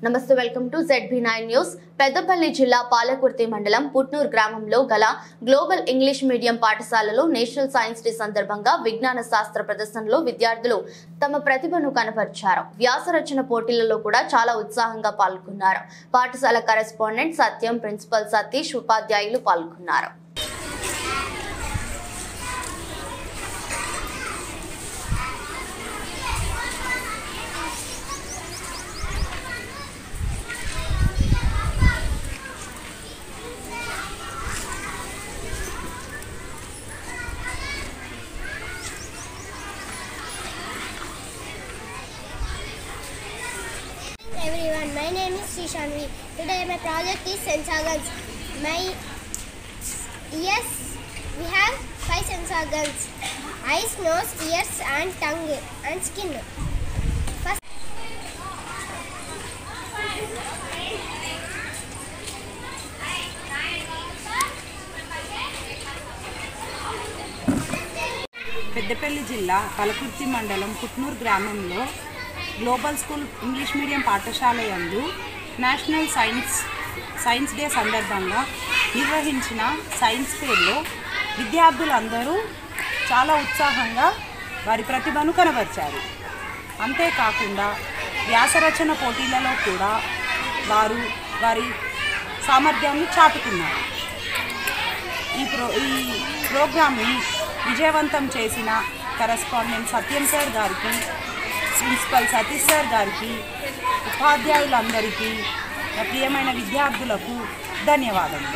నమస్తే welcome to ZB9 news. Peddapalli జిల్లా పాలకుర్తి మండలం పుట్నూర్ గ్రామంలో గల గ్లోబల్ ఇంగ్లీష్ మీడియం పాఠశాలలో నేషనల్ సైన్స్ డే సందర్భంగా విజ్ఞాన శాస్త్ర ప్రదర్శనలో విద్యార్థులు తమ ప్రతిభను కనబరిచారు. వ్యాస రచన పోటీలలో కూడా చాలా ఉత్సాహంగా పాల్గొన్నారు. పాఠశాల కరెస్పాండెంట్ సత్యం, ప్రిన్సిపల్ సతీష్, ఉపాధ్యాయులు పాల్గొన్నారు. Everyone, my name is Sri Shanvi. Today my project is sense organs. Yes, we have 5 sense organs: eyes, nose, ears, and tongue, and skin. First, Peddapalli జిల్లా పాలకుర్తి మండలం పుట్నూర్ గ్రామంలో గ్లోబల్ స్కూల్ ఇంగ్లీష్ మీడియం పాఠశాల యందు national science day సందర్భంగా నిర్వహించిన science ఫేర్లో విద్యార్థులందరూ చాలా ఉత్సాహంగా వారి ప్రతిభను కనబరిచారు. అంతేకాకుండా వ్యాసరచన పోటీలలో కూడా వారు వారి సామర్థ్యాన్ని చాటుకున్నారు. ఈ ప్రోగ్రామ్ని విజయవంతం చేసిన కరెస్పాండెంట్ సత్యం సార్ గారికి, ప్రిన్సిపల్ సతీష్ సార్ గారికి, ఉపాధ్యాయులందరికీ, ప్రియమైన విద్యార్థులకు ధన్యవాదాలు.